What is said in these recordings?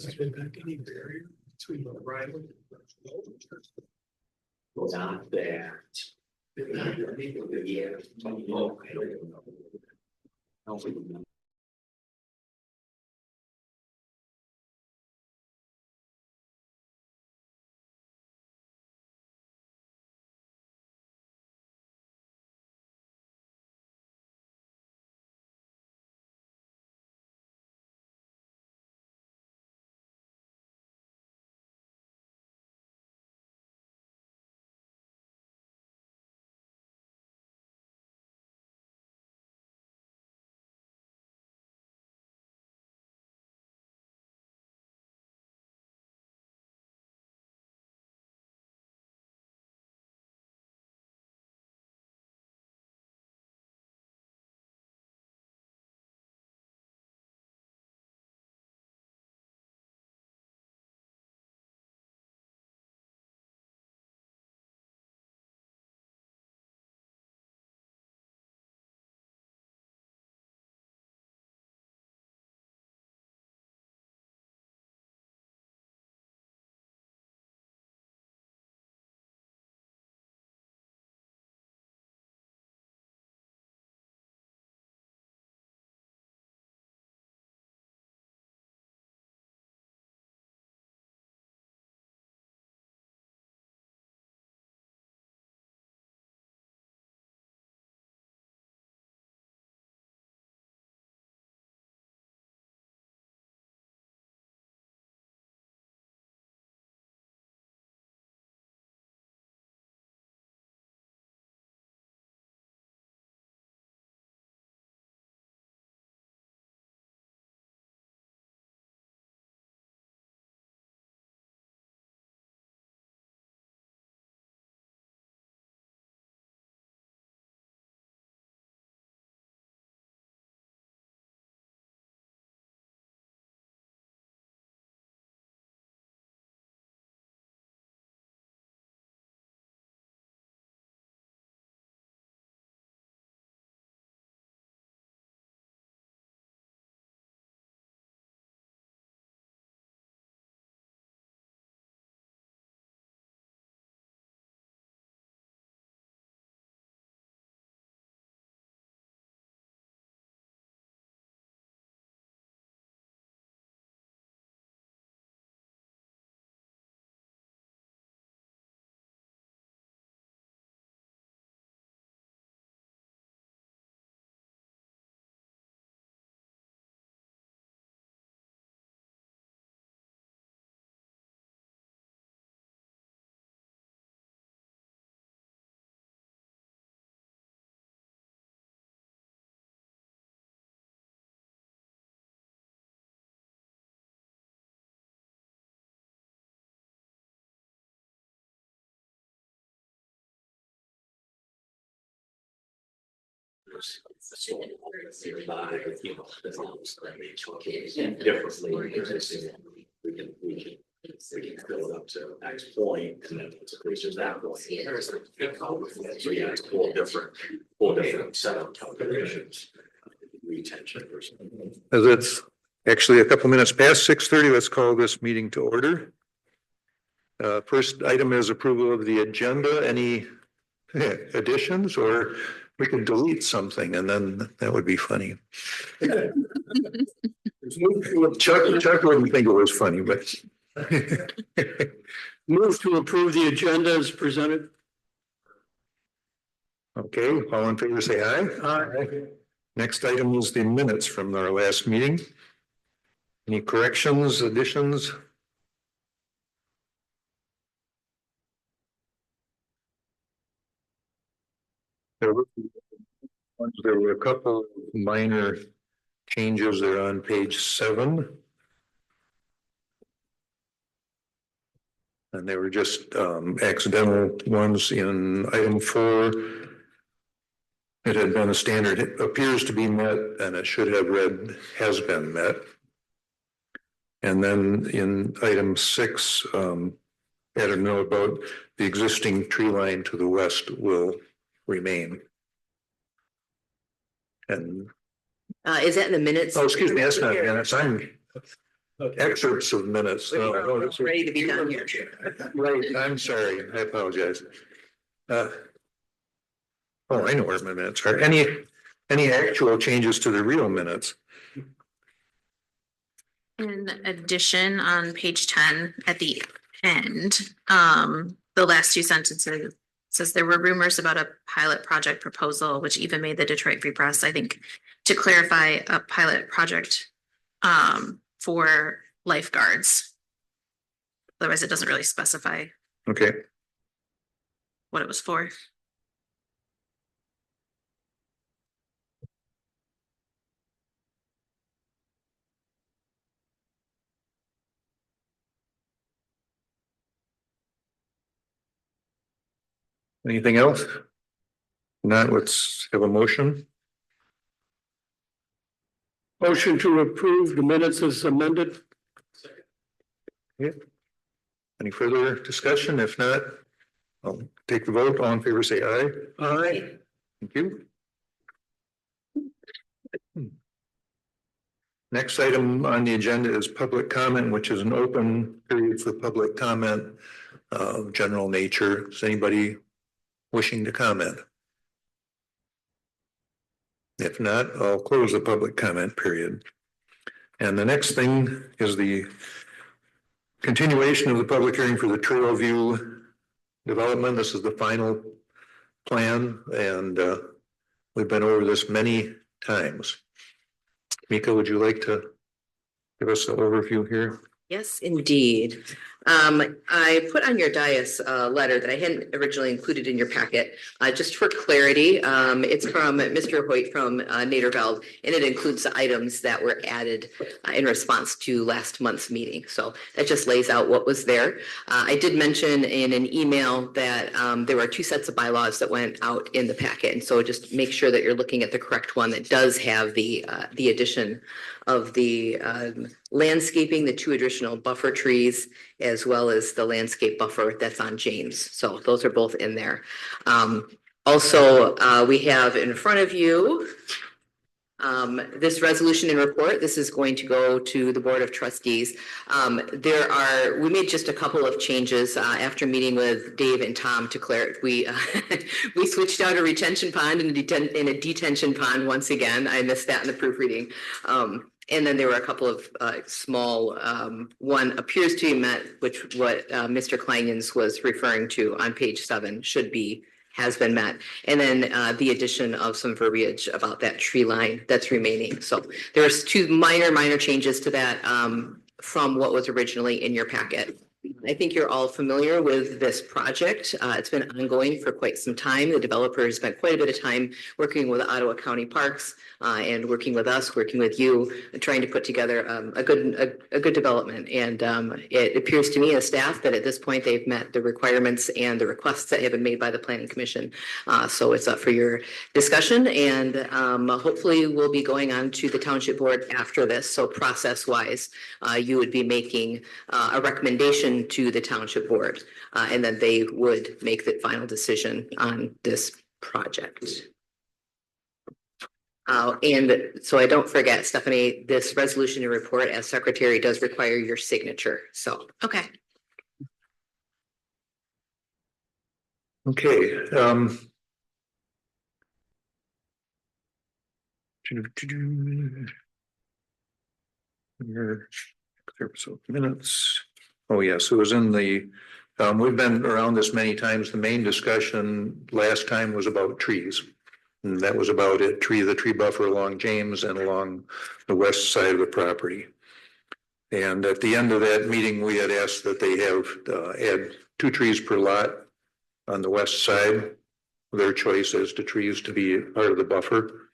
Has there been any barrier between the right and the Not that. Yeah. Oh, I don't know. I don't know. Differently, we can build up to X point and then it's increases that point. So yeah, it's four different set of calculations. Retention or something. As it's actually a couple minutes past 6:30, let's call this meeting to order. First item is approval of the agenda. Any additions, or we can delete something and then that would be funny. Chuck wouldn't think it was funny, but. Move to approve the agenda as presented. Okay, all in favor, say aye. Aye. Next item is the minutes from our last meeting. Any corrections, additions? There were a couple minor changes there on page 7. And they were just accidental ones in item 4. It had been a standard, it appears to be met, and it should have read has been met. And then in item 6, add a note about the existing tree line to the west will remain. And is that in the minutes? oh, excuse me, that's not minutes. excerpts of minutes. Ready to be done here. Right, I'm sorry, I apologize. Oh, I know where my minutes are. Any actual changes to the real minutes? In addition, on page 10 at the end, the last two sentences says there were rumors about a pilot project proposal, which even made the Detroit Free Press. I think to clarify, a pilot project for lifeguards. Otherwise, it doesn't really specify Okay, what it was for. anything else? Not, let's have a motion. Motion to approve the minutes as amended. Any further discussion? If not, I'll take the vote. All in favor, say aye. Aye. Thank you. Next item on the agenda is public comment, which is an open period for public comment of general nature. Is anybody wishing to comment? If not, I'll close the public comment period. And the next thing is the continuation of the public hearing for the Trail View development. This is the final plan, and we've been over this many times. Mika, would you like to give us an overview here? Yes, indeed. I put on your dais a letter that I hadn't originally included in your packet, just for clarity. It's from Mr. Hoyt from Naderveld, and it includes the items that were added in response to last month's meeting. So that just lays out what was there. I did mention in an email that there were 2 sets of bylaws that went out in the packet. And so just make sure that you're looking at the correct one that does have the addition of the landscaping, the 2 additional buffer trees, as well as the landscape buffer that's on James. So those are both in there. Also, we have in front of you this resolution and report. This is going to go to the Board of Trustees. We made just a couple of changes after meeting with Dave and Tom to clarify. We switched out a retention pond and a detention pond once again. I missed that in the proofreading. And then there were a couple of small, one appears to be met, which what Mr. Kleinens was referring to on page 7 has been met. And then the addition of some verbiage about that tree line that's remaining. So there's 2 minor changes to that from what was originally in your packet. I think you're all familiar with this project. It's been ongoing for quite some time. The developer has spent quite a bit of time working with Ottawa County Parks and working with us, working with you, trying to put together a good development. And it appears to me as staff that at this point they've met the requirements and the requests that have been made by the Planning Commission. So it's up for your discussion, and hopefully we'll be going on to the Township Board after this. So process-wise, you would be making a recommendation to the Township Board, and then they would make the final decision on this project. And so I don't forget, Stephanie, this resolution and report as secretary does require your signature. So, Okay. Okay. Minutes. Oh, yes, it was in the, we've been around this many times. The main discussion last time was about trees. And that was about it, the tree buffer along James and along the west side of the property. And at the end of that meeting, we had asked that they have add 2 trees per lot on the west side. Their choice as to trees to be part of the buffer.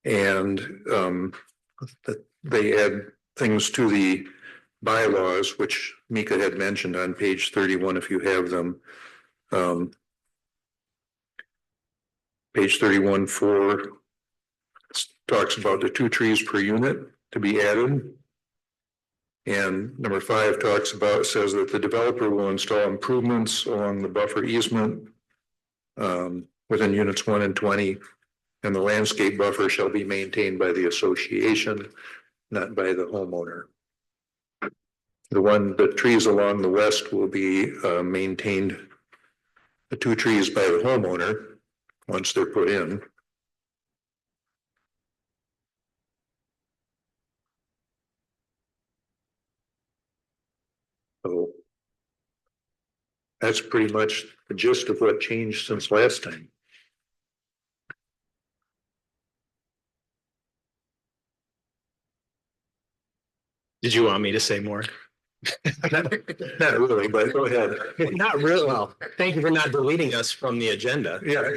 And that they add things to the bylaws, which Mika had mentioned on page 31, if you have them. Page 31 talks about the 2 trees per unit to be added. And number 5 says that the developer will install improvements along the buffer easement within units 1 and 20, and the landscape buffer shall be maintained by the association, not by the homeowner. The trees along the west will be maintained. The 2 trees by the homeowner, once they're put in. So that's pretty much the gist of what changed since last time. Did you want me to say more? Not really, but go ahead. Not really. Well, thank you for not deleting us from the agenda. Yeah.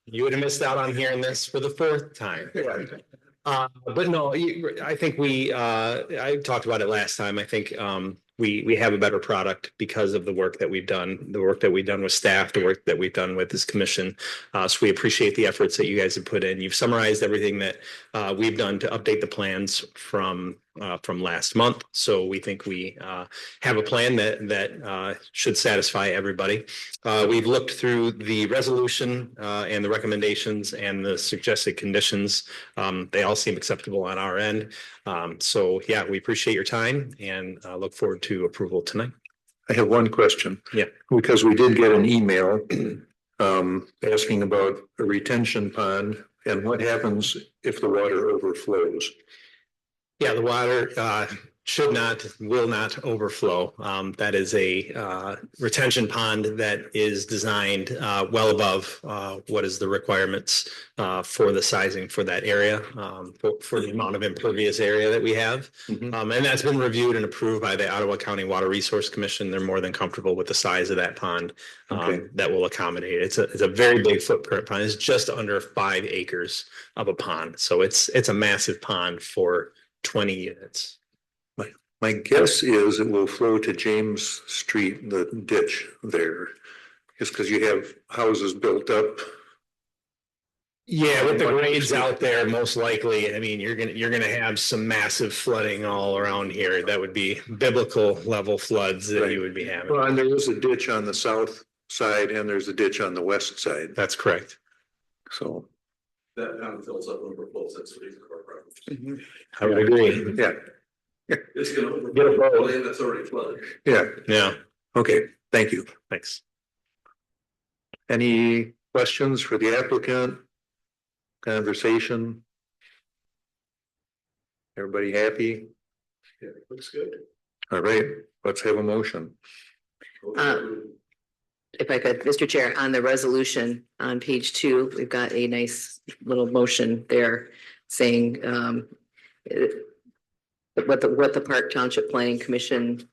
You would have missed out on hearing this for the 4th time. But no, I think I talked about it last time. I think we have a better product because of the work that we've done, with staff, the work that we've done with this commission. So we appreciate the efforts that you guys have put in. You've summarized everything that we've done to update the plans from last month. So we think we have a plan that should satisfy everybody. We've looked through the resolution and the recommendations and the suggested conditions. They all seem acceptable on our end. So yeah, we appreciate your time and look forward to approval tonight. I have one question. Yeah. Because we did get an email asking about a retention pond and what happens if the water overflows. Yeah, the water will not overflow. That is a retention pond that is designed well above what is the requirements for the sizing for that area, for the amount of impervious area that we have. And that's been reviewed and approved by the Ottawa County Water Resource Commission. They're more than comfortable with the size of that pond that will accommodate. It's a very big footprint pond. It's just under 5 acres of a pond. So it's a massive pond for 20 units. My guess is it will flow to James Street, the ditch there, just because you have houses built up. Yeah, with the grades out there, most likely, I mean, you're gonna have some massive flooding all around here. That would be biblical level floods that you would be having. Well, and there is a ditch on the south side and there's a ditch on the west side. That's correct. So That kind of fills up overflows, that's the reason for our problem. I would agree. yeah, It's gonna Get a boat. land that's already flooded. yeah. Yeah, Okay, thank you. thanks. Any questions for the applicant? Conversation? Everybody happy? Yeah, looks good. All right, let's have a motion. If I could, Mr. Chair, on the resolution on page 2, we've got a nice little motion there saying what the Park Township Planning Commission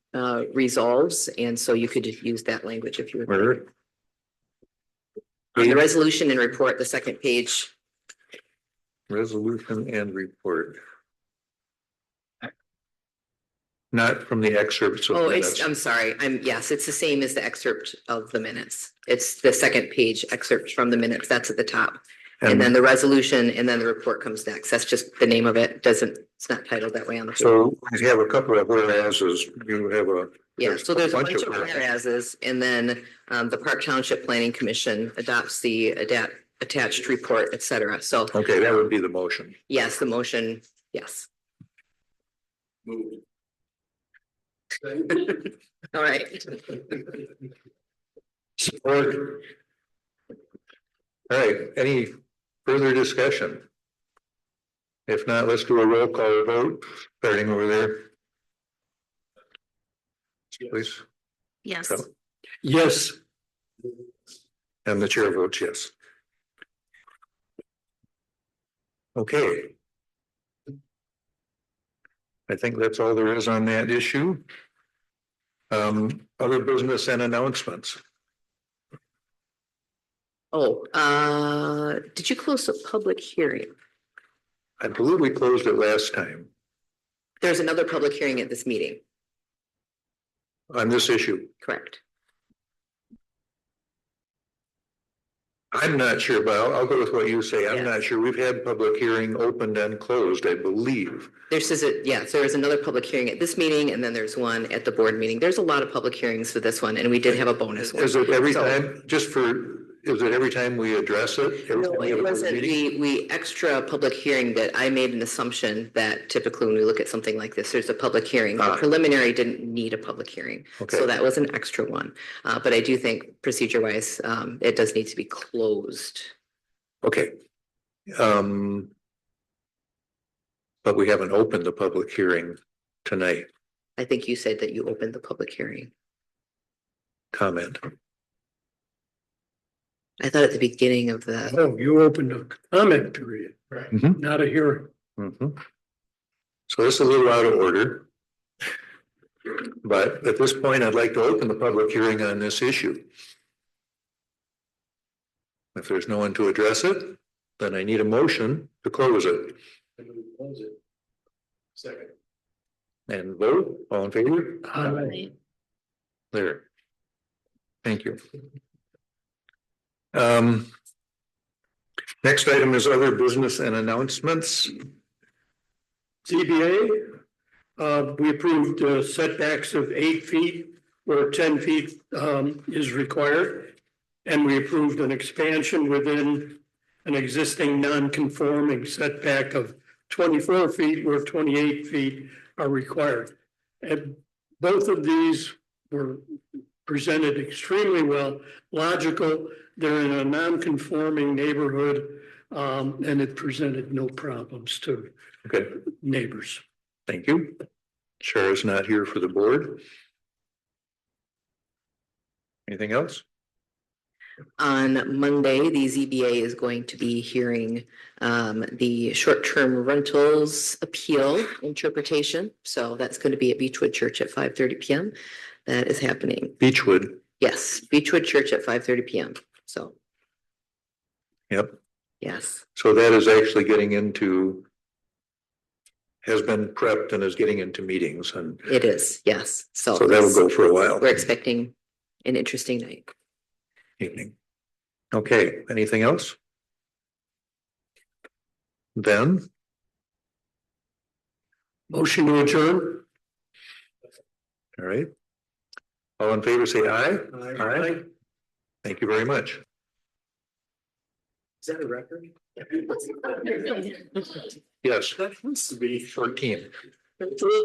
resolves, and so you could use that language if you would. Word. On the resolution and report, the 2nd page. Resolution and report. Not from the excerpts of Oh, minutes. I'm sorry. Yes, it's the same as the excerpt of the minutes. It's the 2nd page excerpt from the minutes. That's at the top. And then the resolution and then the report comes next. That's just the name of it. It's not titled that way on the. Page. So we have a couple of whereases. You have a. Yeah, so there's a bunch of whereases. whereases, and then the Park Township Planning Commission adopts the attached report, et cetera. So. Okay, that would be the motion. Yes, the motion, yes. Moved. All right. Support. All right, any further discussion? If not, let's do a roll call vote, starting over there. Please, Yes. So- Yes. and the chair votes yes. Okay. I think that's all there is on that issue. Other business and announcements. Oh, did you close the public hearing? I believe we closed it last time There's another public hearing at this meeting, on this issue. correct? I'm not sure, but I'll go with what you say. I'm Yeah. not sure. We've had public hearing opened and closed, I believe. So there is another public hearing at this meeting, and then there's one at the board meeting. There's a lot of public hearings for this one, and we did have a bonus one. Is it every So- time, just for is it every time we address it? Every No, time we have it a wasn't. meeting? We extra public hearing that I made an assumption that typically when we look at something like this, there's a public hearing. The Ah. preliminary didn't need a public hearing. Okay. So that was an extra one. But I do think procedure wise, it does need to be closed. Okay. But we haven't opened the public hearing tonight. I think you said that you opened the public hearing. Comment. I thought at the beginning of the, Oh, you opened a comment period, Right. not a hearing. Mhm. So this is a little out of order. But at this point, I'd like to open the public hearing on this issue. If there's no one to address it, then I need a motion to close it And we close it. Second. and vote. All in favor? Aye. There. Thank you. Next item is other business and announcements. ZBA, we approved setbacks of 8 feet where 10 feet is required. And we approved an expansion within an existing non-conforming setback of 24 feet where 28 feet are required. And both of these were presented extremely well, logical. They're in a non-conforming neighborhood, and it presented no problems to Okay, neighbors. thank you. Shara's not here for the board. Anything else? on Monday, the ZBA is going to be hearing the short-term rentals appeal interpretation. So that's going to be at Beechwood Church at 5:30 PM. That is happening. Beechwood. Yes, Beechwood Church at 5:30 PM. So, Yep. yes, So that is actually getting into, has been prepped and is getting into meetings, and it is. Yes. So so that'll go for a while. we're expecting an interesting night. Evening. Okay, anything else? Then, Motion to adjourn. all right. All in favor, say aye. Aye. Thank you very much. Is that a record? Yes, That has to be. 14.